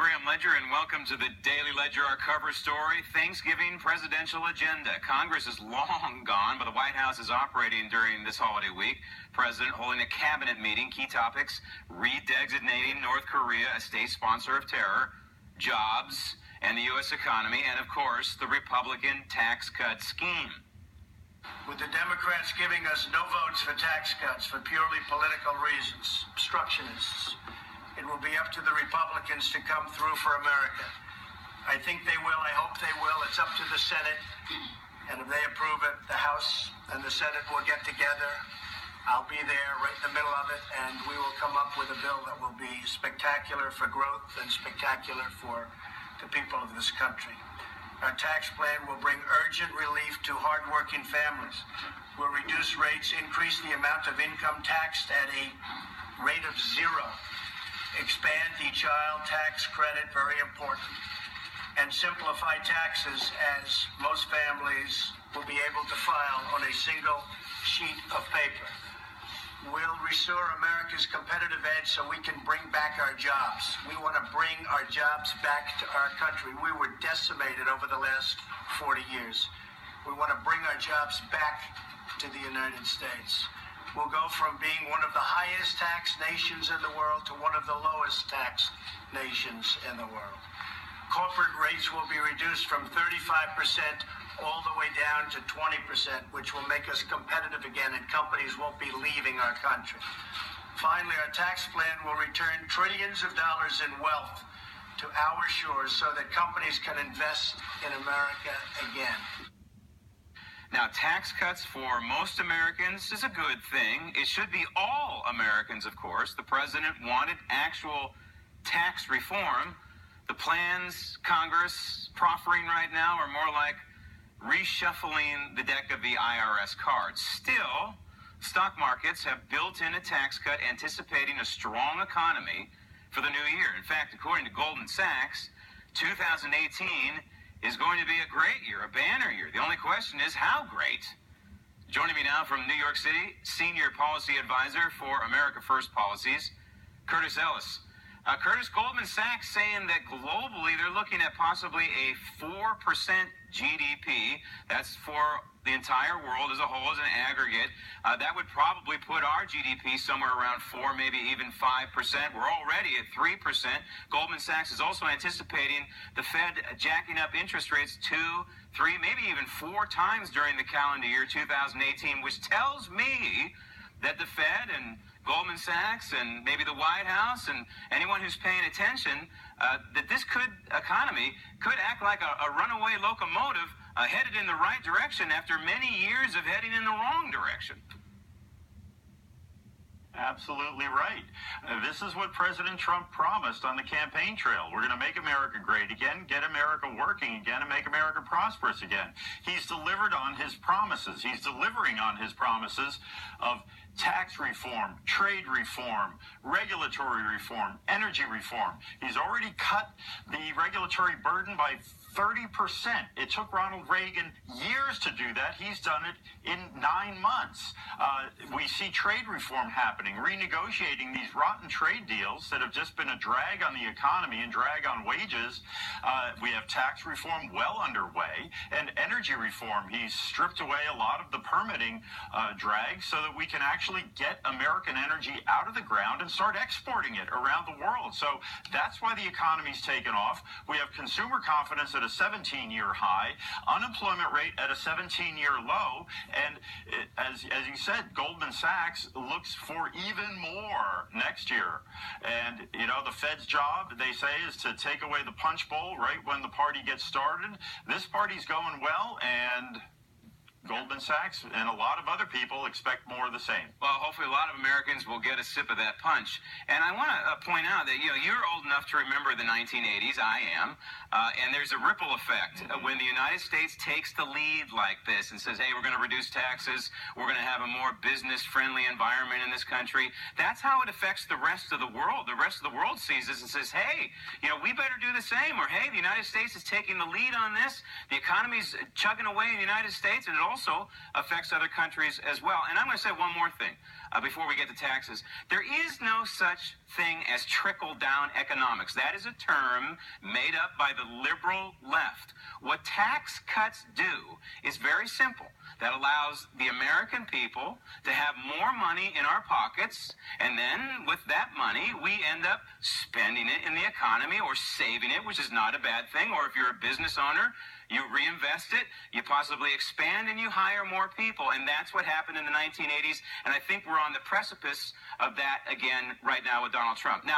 Graham Ledger, and welcome to the Daily Ledger, our cover story, Thanksgiving presidential agenda. Congress is long gone, but the White House is operating during this holiday week. President holding a cabinet meeting. Key topics: redesignating North Korea a state sponsor of terror, jobs, and the U.S. economy, and, of course, the Republican tax cut scheme. With the Democrats giving us no votes for tax cuts for purely political reasons, obstructionists, it will be up to the Republicans to come through for America. I think they will. I hope they will. It's up to the Senate. And if they approve it, the House and the Senate will get together. I'll be there right in the middle of it, and we will come up with a bill that will be spectacular for growth and spectacular for the people of this country. Our tax plan will bring urgent relief to hardworking families. We'll reduce rates, increase the amount of income taxed at a rate of 0. Expand the child tax credit, very important, and simplify taxes as most families will be able to file on a single sheet of paper. We'll restore America's competitive edge so we can bring back our jobs. We want to bring our jobs back to our country. We were decimated over the last 40 years. We want to bring our jobs back to the United States. We'll go from being one of the highest taxed nations in the world to one of the lowest taxed nations in the world. Corporate rates will be reduced from 35% all the way down to 20%, which will make us competitive again, and companies won't be leaving our country. Finally, our tax plan will return trillions of dollars in wealth to our shores so that companies can invest in America again. Now, tax cuts for most Americans is a good thing. It should be all Americans, of course. The president wanted actual tax reform. The plans Congress proffering right now are more like reshuffling the deck of the IRS cards. Still, stock markets have built in a tax cut anticipating a strong economy for the new year. In fact, according to Goldman Sachs, 2018 is going to be a great year, a banner year. The only question is how great. Joining me now from New York City, Senior Policy Advisor for America First Policies, Curtis Ellis. Curtis, Goldman Sachs saying that globally they're looking at possibly a 4% GDP. That's for the entire world as a whole, as an aggregate. That would probably put our GDP somewhere around 4, maybe even 5%. We're already at 3%. Goldman Sachs is also anticipating the Fed jacking up interest rates 2, 3, maybe even 4 times during the calendar year 2018, which tells me that the Fed and Goldman Sachs and maybe the White House and anyone who's paying attention, that this economy could act like a runaway locomotive headed in the right direction after many years of heading in the wrong direction. Absolutely right. This is what President Trump promised on the campaign trail. We're going to make America great again, get America working again, and make America prosperous again. He's delivered on his promises. He's delivering on his promises of tax reform, trade reform, regulatory reform, energy reform. He's already cut the regulatory burden by 30%. It took Ronald Reagan years to do that. He's done it in 9 months. We see trade reform happening, renegotiating these rotten trade deals that have just been a drag on the economy and drag on wages. We have tax reform well underway, and energy reform. He's stripped away a lot of the permitting drag so that we can actually get American energy out of the ground and start exporting it around the world. So that's why the economy's taken off. We have consumer confidence at a 17-year high, unemployment rate at a 17-year low, and as you said, Goldman Sachs looks for even more next year. And, you know, the Fed's job, they say, is to take away the punch bowl right when the party gets started. This party's going well, and Goldman Sachs and a lot of other people expect more of the same. Well, hopefully a lot of Americans will get a sip of that punch. And I want to point out that, you know, you're old enough to remember the 1980s. I am. And there's a ripple effect when the United States takes the lead like this and says, hey, we're going to reduce taxes. We're going to have a more business-friendly environment in this country. That's how it affects the rest of the world. The rest of the world sees this and says, hey, you know, we better do the same. Or, hey, the United States is taking the lead on this. The economy's chugging away in the United States, and it all also affects other countries as well. And I'm going to say one more thing before we get to taxes. There is no such thing as trickle-down economics. That is a term made up by the liberal left. What tax cuts do is very simple. That allows the American people to have more money in our pockets, and then with that money, we end up spending it in the economy or saving it, which is not a bad thing. Or if you're a business owner, you reinvest it, you possibly expand, and you hire more people. And that's what happened in the 1980s, and I think we're on the precipice of that again right now with Donald Trump. Now,